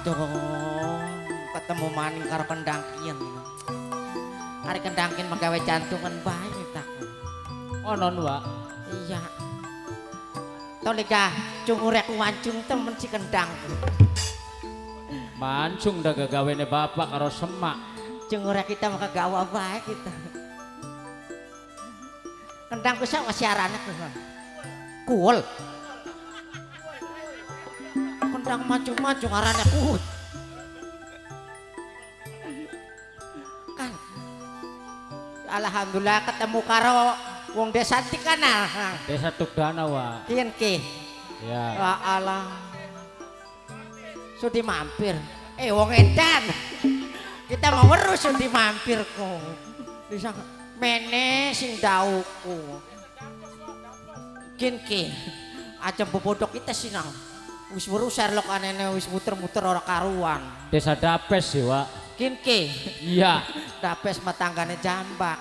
Aduh, ketemu maning karo kendangkian. Ari kendangkin magawe jantungan bae tak. Onon, Wak. Iya. Tolika cungurek wancung temen si kendang. Mancung dah gagawene bapak karo semak. Cungurek kita maka gawa bae kita. Kendang ku sak siarane ku. Kuul. Kendang mancung-mancung arane kuul. Kan. Alhamdulillah ketemu karo wong desa Tikana. Desa Tugdana, Wak. Kian ki. Ya. Ya Allah. Sudi mampir. Wong edan. Kita mau weruh sudi mampir ku. Bisa mene sing dauku. Kian ki. Aja bobodok kita sinang. Wis weruh Sherlock anene wis muter-muter ora karuan. Desa Dapes sih, Wak. Kian ki. Iya. Dapes matanggane jambak.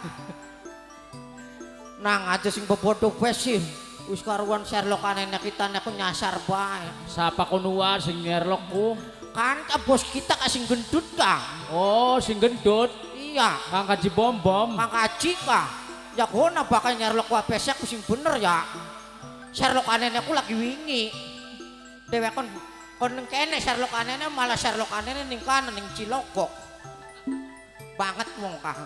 Nang aja sing bobodok wes sih. Wis karuan Sherlock anene kita nek nyasar bae. Sapa kono sing nyerlokku? Kan ka bos kita kasing gendut Kang. Oh, sing gendut. Iya, Kang Kaji Bom-bom. Kang Aji Kang. Ya gona bakal Sherlock wapesek ku sing bener ya. Sherlock anene aku lagi wingi. Dewe kon ning kene Sherlock anene malah Sherlock anene ning kanan ning Cilogok. Banget wong Kang.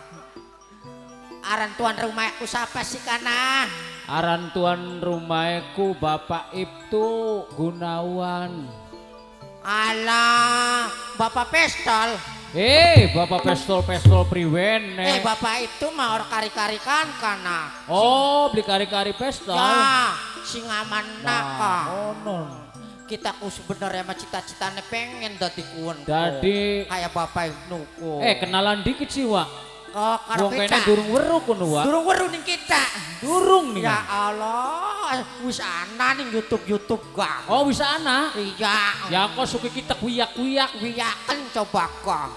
Aran tuan rumahku siapa sih kana? Aran tuan rumahku Bapak Ibtu Gunawan. Alah, Bapak Pestol. Bapak pestol priwen. Bapak itu mah orang kari-karikan kana. Oh, beli kari-kari pestol. Ya, sing aman naka. Onon. Kita ku sebenarnya mah cita-citane pengen dadi kuwen. Dadi kayak Bapak Ibnuku. Kenalan dikit sih, Wak. Karo Wong kita. kene durung weruh kono, Wak. Durung weruh ning kita. Durung nih. Ya Allah, wis ana ning YouTube Kang. Oh, bisa ana. Iya. Ya kok suki kita kuyak-kuyak. Wiyaken coba Kang.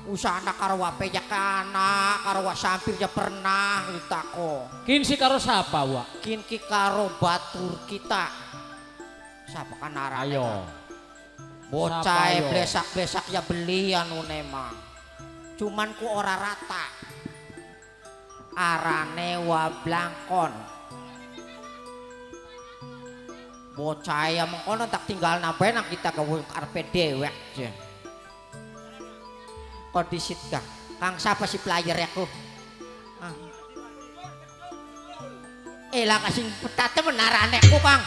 Usana karo wape ya kana, karo wasampir ya pernah ditako. Kin si karo sapa, Wak? Kin ki karo batur kita. Sapa kan arane? Ayo. Bocah ayo? blesak-blesak ya beli anu mah. Cuman ku ora rata. Arane Wablangkon. Bocah ya mengkono tak tinggal nabe nang kita gawe karepe dewek je. Kondisit Kang siapa si player ya ku? Lah kasing petate menarane ku Kang.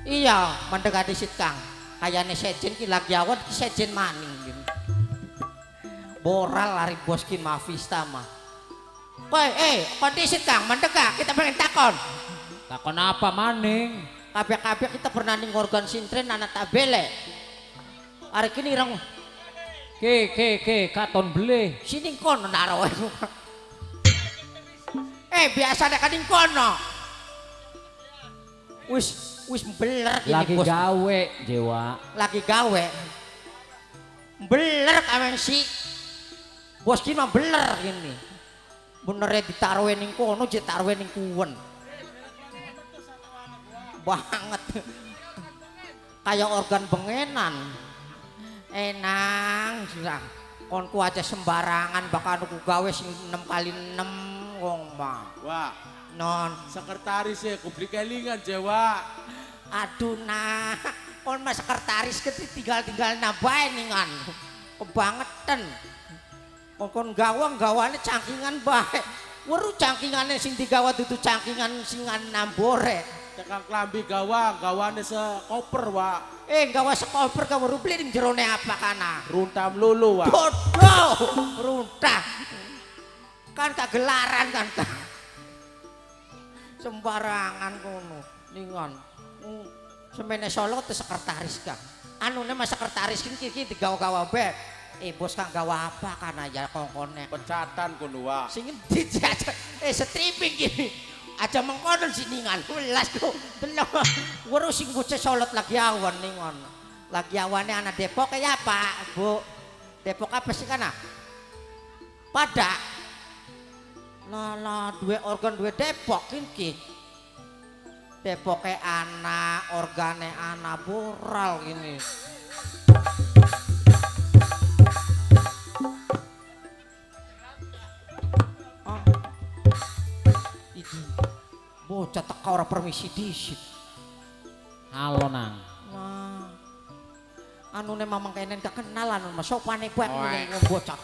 Iya, mendekati sit Kang. Kayane sejen ki lagi awet ki sejen maning gitu. Boral lari bos ki Mafista mah. Koy, kondisit Kang, mendekat kita pengen takon. Takon apa maning? Kabeh-kabeh kita pernah ning organ sintren anak tabele. Hari kini rong Katon beli. sini kono naro. Biasa nek kaning kono. Wis beler ini Lagi bos. gawe, Jewa. Lagi gawe. Beler kamen si. Bos ki mah beler ini. Bener ditaruh ning kono je taruh ning kuwen. Banget. Kayak organ bengenan. Enang sirah. Konku aja sembarangan bakal aku gawe sing 6x6 wong mah. Wah, Non. sekretaris ya, kubli kelingan Jawa. Aduh nah, kon mas sekretaris tinggal nabae ningan. Kebangetan. Kon gawane cangkingan bae. Weruh cangkingane sing digawa dudu cangkingan sing nambore. Tekan klambi gawane sekoper, Wak. Gawa sekoper ka weruh beli ning jerone apa kana? Runtam lulu, Wak. Bodoh, runtah. Kan kagelaran kan. Sembarangan kono ningan. Semene Solo teh sekretaris Kang. Anune mas sekretaris ki digawa-gawa bae. Bos Kang gawa apa kan aja kongkone. Pecatan kono, Wak. Sing endi aja stripping ki. Aja mengkono siningan. Welas kok. Delok. Weruh sing bocah Solot lagi awan ningan. Lagi awane anak Depok ya Pak, Bu. Depok apa sih kana? Pada Lala dua organ dua Depok ki. Depoke anak, organe anak boral ini. aja teka ora permisi disit. Halo nang. Nah. Anune mamang kene gak kenal anu mas sopane buat Oh, ngomong bocah.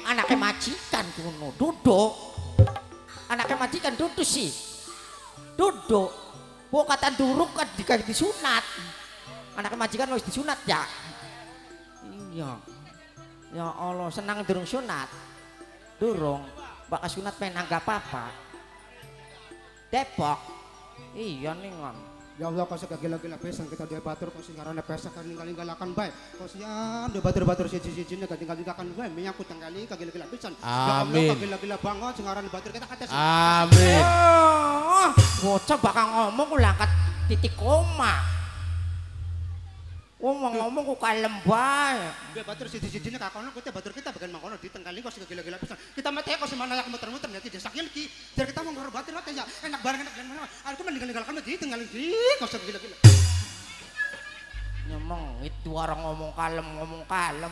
Anake majikan kuno duduk. Anake majikan duduk sih. Duduk. Bu kata duruk kan disunat. Anake majikan wis disunat ya. Iya. Ya Allah senang durung sunat. Durung. Bakal sunat main anggap apa? Depok. Iya nih ngon. Ya Allah kau segala-gala pesan kita dia batur kau singarana pesan kan ninggalin-galakan baik. Kau sian dia batur-batur siji-sijine kan tinggal-tinggalkan baik menyangkut tanggali kagila-gila pesan. Ya Allah kagila-gila banget singarana batur kita kata. Amin. Bocah bakal ngomong ku langkat titik koma. Ngomong ku kalem bae. Dia batur siji-sijine kakono kita batur kita bagian mangkono ditenggali kau segala-gala pesan. Kita mati kau semana yak muter-muter nanti desaknya lagi. Biar kita mau ngaro batur ya enak bareng enak mana. Aku meninggalkan ditenggali kau segala-gala. Nyemong itu orang ngomong kalem.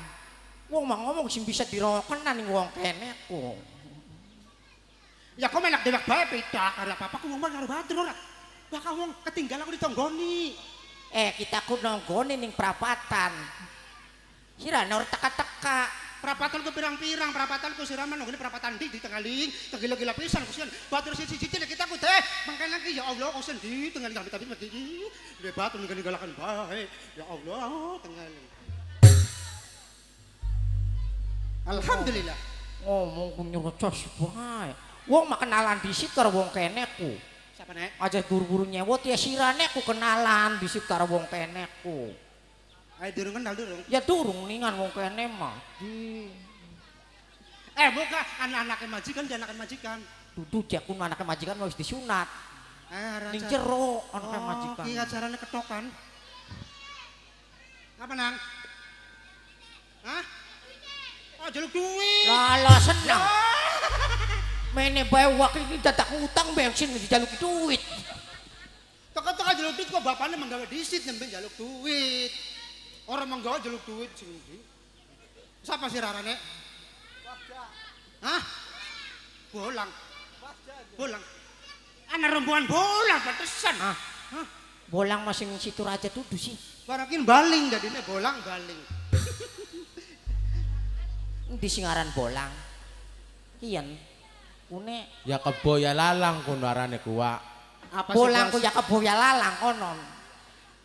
Wong mah ngomong sing bisa dirokenan ning wong kene ku. Ya kau menak dewek bae pita karena apa ku wong ngaro batur ora. Bakal wong ketinggalan aku ditonggoni. Kita ku nonggone ning prapatan. Sirane ora teka-teka. Perapatan ku pirang-pirang, perapatan ku siraman nggone perapatan di tenggaling, kegila-gila pisan kusian. Batur siji-siji kita ku teh. Mangkane lagi ya Allah kau sendi tenggaling tapi mati. Dia batu ninggal-ningalakan bae. Ya Allah tenggaling. Alhamdulillah. Ngomong ku nyerocos bae. Wong mah kenalan disit karo wong kene ku. Siapa nek? Aja guru-guru nyewot ya sirane ku kenalan disit karo wong kene ku. Ayo durung kenal durung. Ya durung ningan wong kene mah. Buka anak-anaknya majikan dia anak majikan. Dudu dia ku anake majikan wis disunat. Ning Raja. jero anake majikan. Ki acarane ketokan. Apa nang? Hah? Oh, jaluk duit. Lala senang. Mene bae wak iki dadak utang bensin dijaluk duit. Teka-teka jaluk duit kok bapaknya menggawe disit nembe jaluk duit. Orang menggawe jaluk duit sing ndi? Siapa sih rarane? Hah? Bolang. Bolang. Anak rombongan bolang pantesan. Hah? Bolang masing situ raja tudu sih. Barakin baling dadine bolang baling. Endi sing aran bolang? Kian. Kune Ya kebo ya lalang kuno arane kuwa. Apa bolang ku sih? ya keboya lalang konon.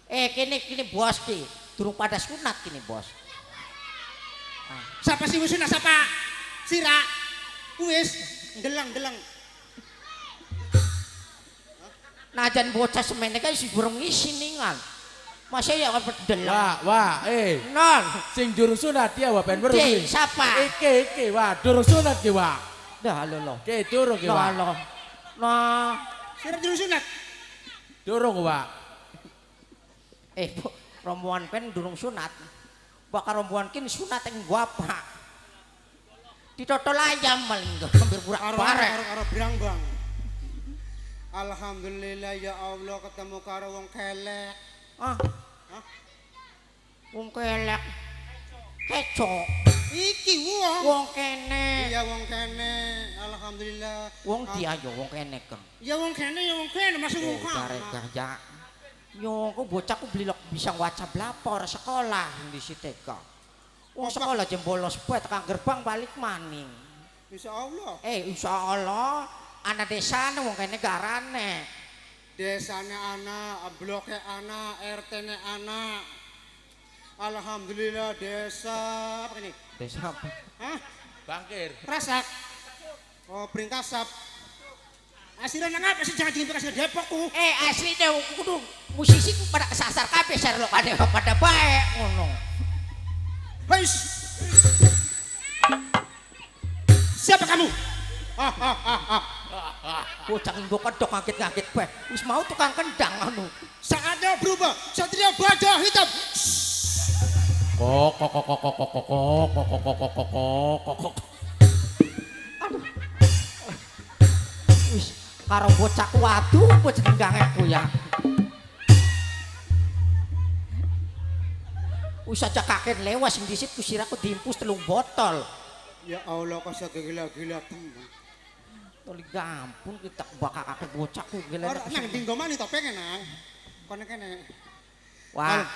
Kini bos ki. Durung pada sunat kini bos. Siapa sih musuhnya siapa? Sira. Wis delang-delang. Najan bocah semene kan si burung ngisi ningan. Masa ya kan berdelang. Wah, Non. sing juru sunat ya wa ben weruh. Ki siapa? Iki wah durung sunat ki wa. Dah lo. Ki durung ki wa. Lo. Nah. Sira juru sunat. Durung wa. Bu, rombongan pen durung sunat. Bakal rombongan kin sunat yang guapa. Ditotol ayam maling hampir burak barek. Karo birang bang. Alhamdulillah ya Allah ketemu karo wong kelek. Wong kelek. Kecok. Iki wong. Wong kene. Iya wong kene. Alhamdulillah. Wong dia yo wong kene kang. Ya wong kene masuk wong Bare gaya. Yo kok bocah ku blilok bisa waca blapor sekolah di Siteka. Wong sekolah jem bolos bae tekan gerbang balik maning. Insyaallah. Insyaallah anak desa wong kene garane. Desane ana, bloke ana, RT-ne ana. Alhamdulillah desa apa ini? Desa apa? Hah? Bangkir. Rasak. Oh, Pringkasap. Aslinya ngapa sih jangan kasih Depok ku? Asli deh kudu musisi ku pada kesasar kabeh Sherlock pada baik ngono. Hei. Siapa kamu? Bocah nggo kedok ngagit-ngagit bae. Wis mau tukang kendang anu. Saatnya berubah. Satria baja hitam. Kok. Wis karo bocah waduh bocah tenggangeku ya. Wis aja kakek lewas sing disit ku siraku diimpus 3 botol. Ya Allah kok gila-gila teman. Toli gampun kita bakal kakek bocah ku gila. Ora nang dinggo mani topenge nang. Kono kene. Wah,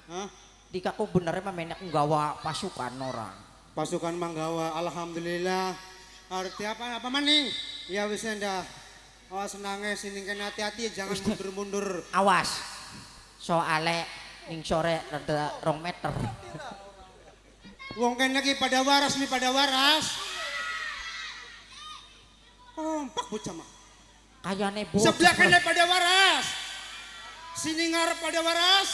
Hah? dika ku benernya menek nggawa pasukan orang. Pasukan Manggawa, alhamdulillah. Arti apa maning? Ya wis ndah. Awas nangis sini kene hati-hati jangan mundur-mundur. Awas. Soale ning sore rada 2 meter. Wong kene iki pada waras nih pada waras. Kompak bocah mah. Kayane bocah. Sebelah kene pada waras. Sini ngarep pada waras.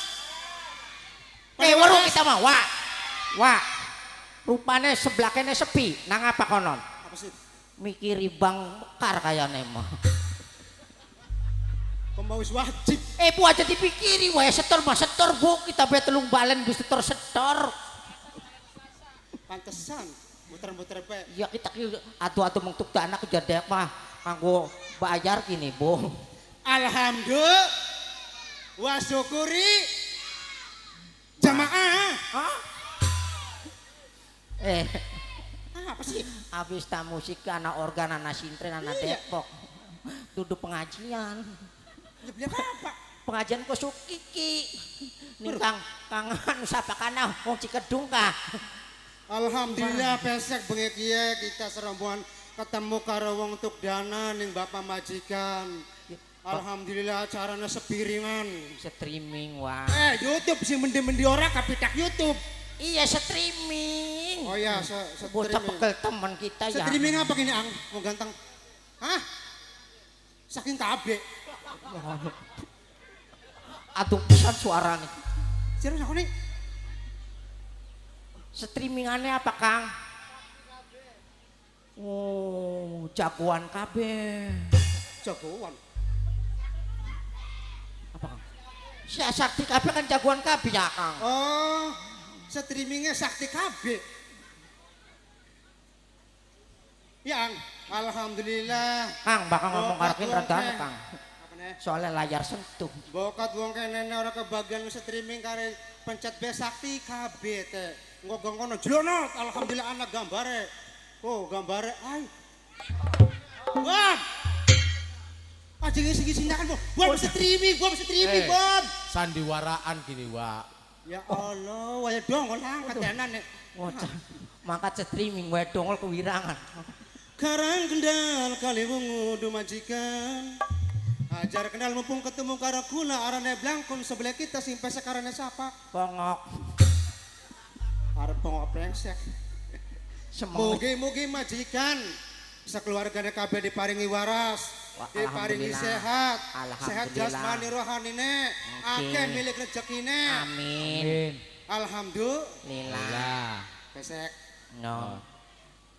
Waru kita mah, wah. Rupane sebelah kene sepi. Nang apa konon? Apa sih? Mikiri bang mekar kayane mah. Kembang wis wajib. Bu aja dipikiri wae setor mah setor Bu, kita bae telung balen wis setor. Pantesan muter-muter pe. Ya kita ki atu-atu mengtuk anak kejadian mah kanggo bayar kini Bu. Alhamdulillah. Wa syukuri jamaah. Hah? Apa sih? Habis ta musik anak organ anak sintren anak Depok. Duduk pengajian. Beli apa? Pengajian ko sukiki. Ning kangen sapa kana wong Cikedung kah? Alhamdulillah pesek bengi kiye kita serombongan ketemu karo wong Tukdana ning Bapak Majikan. Alhamdulillah acaranya sepiringan. Streaming wah. YouTube sih mendi-mendi ora kapitak YouTube. Iya streaming. Oh ya, Bocah streaming. pekel teman kita ya. Streaming apa gini ang? Wong ganteng. Hah? Saking kabeh. Aduh pisan suaranya. Serius aku nih. Streamingannya apa Kang? Oh, jagoan KB. Jagoan. Apa Kang? Si Sakti KB kan jagoan KB ya Kang. Oh, streamingnya Sakti KB. Ya, Ang. Alhamdulillah. Kang bakal ngomong karakin Bokat redane wong Kang. Apa nih? Soalnya layar sentuh. Bokat wong kene ora kebagian streaming kare pencet B Sakti KB teh. Engko kono jlonot. Alhamdulillah anak gambare. Oh, gambare ay. Wah. Ajeng sing kan, Bob streaming, Bob. Sandiwaraan gini, Wak. Ya Allah, waya dongol angkat tenan nek. Bocah mangkat streaming wae dongol kewirangan. Karang kendal kali wungu majikan. Ajar kenal mumpung ketemu karo kula arane blangkon sebelah kita sing pesek arane sapa? Pongok. Arep bongok brengsek. Semangat. Mugi-mugi majikan sakeluargane kabeh diparingi waras. Wah, Diparingi alhamdulillah. sehat. Alhamdulillah. Sehat jasmani rohanine. Akeh milik rezekine. Amin. Alhamdulillah. Lila. Pesek. No.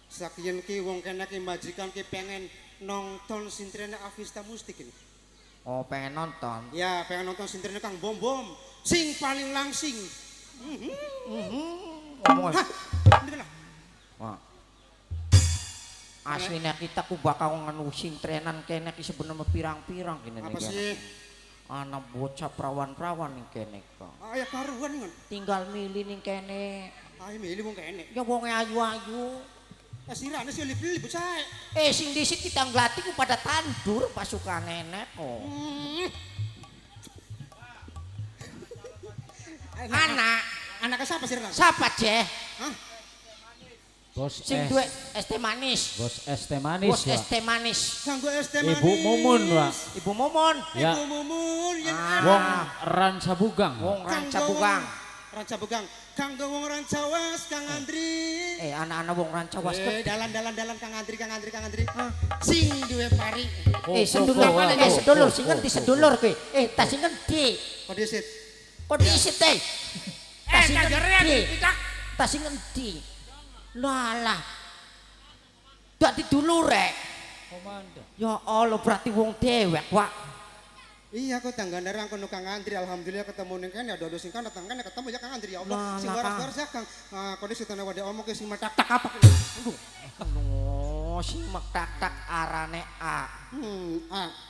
Sakian ki wong kene ki majikan ki pengen nonton sintrene Avista Mustik ini. Oh pengen nonton. Ya, pengen nonton sintrene Kang Bom Bom. Sing paling langsing. Ngomong. Hah? Ini benar. Wah. Aslinya kita ku bakal nganu sintrenan kene ki sebenarnya pirang-pirang kene Apa nih, sih? anak bocah perawan-perawan ning kene kok. Aya karuan ngon. Tinggal milih ning kene. Ayo milih wong kene. Ya wong ayu-ayu. Sirane sih lip-lip bocah. Sing disit kita nglati ku pada tandur pasukan nenek kok. Anaknya siapa sih? Siapa Jeh? Hah? Bos Sing duwe es teh manis. Bos es teh manis, Bos Wak. es teh manis. Kanggo es teh manis. Ibu Mumun, Wak. Ibu Momon. Ya. Ibu Mumun yang Wong Ranca Bugang. Wong Ranca Bugang. Ranca Bugang. Kanggo wong Rancawas Kang Andri. Anak-anak wong Ranca was. Dalan Kang Andri. Sing duwe pari. Sedulur mana? Sedulur sing ngendi sedulur kowe? Tas sing ngendi? Kok disit? Kok diisit teh? Tas sing kagere ngendi? Tas sing ngendi? Lalah. Dadi dulur rek. Komandan. Ya Allah berarti wong dewek, Wak. Iya kok tanggane rang kono Kang Andri alhamdulillah ketemu ning kene ada sing kana tanggane ketemu ya Kang Andri ya Allah Lah, sing lah, waras-waras ya Kang. Kok disitane wade omong ke sing tak apa? Aduh, sing tak arane A.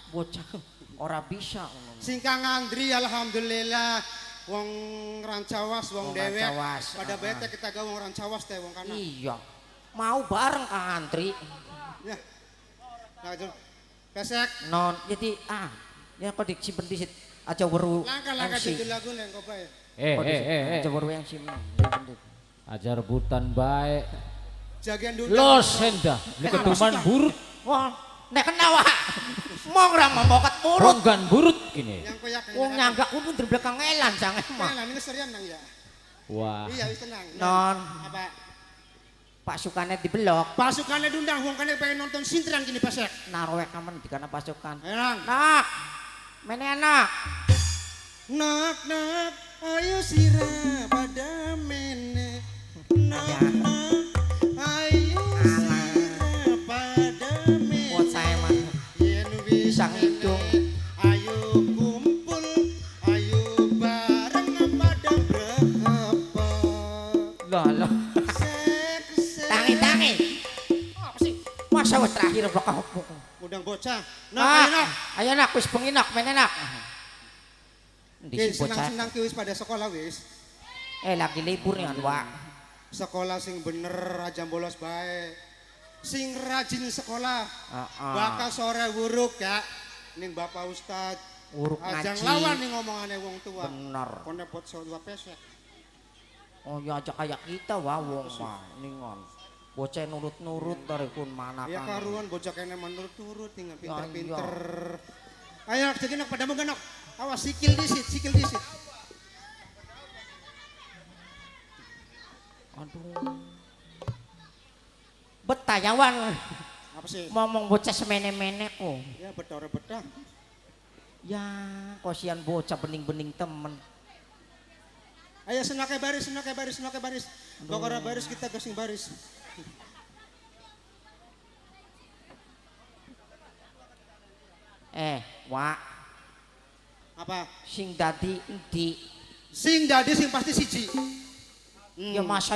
Bocah ora bisa ngono. Sing Kang Andri alhamdulillah wong Rancawas wong Wong dewek Rancawas, pada bete kita ga wong Rancawas teh wong kana. Iya. Mau bareng Kang Andri. Ya. Langsung pesek. Non, jadi ya kok disimpen disit aja weru Langkah-langkah MC. di lagu neng kau bae. Aja weru MC. Ajar rebutan baik. Jagian dulu. Los hendah, ini keduman burut. Wah, nek kena wah. Mong ra membokat murut. Ronggan burut gini. Yang koyak. Wong nyanggak kudu di belakang elan sange mah. Nah, ini serian nang ya. Wah. Iya, wis tenang. Non, Apa? pasukannya dibelok. Pasukannya diundang, wong kane pengen nonton sintran gini pesek. Narowek kamen di kana pasukan. Enak. Nak, mene anak. Nak nak, ayo sirah pada mene. Nak nak, ayo sirah pada mene. Buat saya mah. Yen wis Sang hidung. ayo kumpul, ayo bareng pada brekepo. Loh. Tangi. Apa sih? Masa wis terakhir bakal Udang bocah. Nak, Nak, ayo nak. ayo nak, wis bengi nak, mene nak. Di si bocah. Senang-senang ki wis pada sekolah wis. Lagi libur nih Wak. Sekolah sing bener aja bolos bae. Sing rajin sekolah. Bakal sore wuruk ya. Ning Bapak Ustad. Uruk Ajang ngaji. lawan nih ngomongane wong tua. Bener. Kone pot dua pesek. Oh ya aja kayak kita wah wong mah ningon. Bocah nurut-nurut dari kun mana Ya kan. karuan bocah kene menurut-turut tinggal Ya, pinter-pinter. Ayo nak jadi nak pada mengenok. Awas sikil disit. Aduh. Betayawan Apa sih? ngomong bocah semene-mene kok. Ya betah. Ya, kosian bocah bening-bening temen. Ayo senake baris. Pokoknya baris kita gasing baris. Wak, Apa? sing dadi endi? Sing dadi sing pasti siji. Ya masa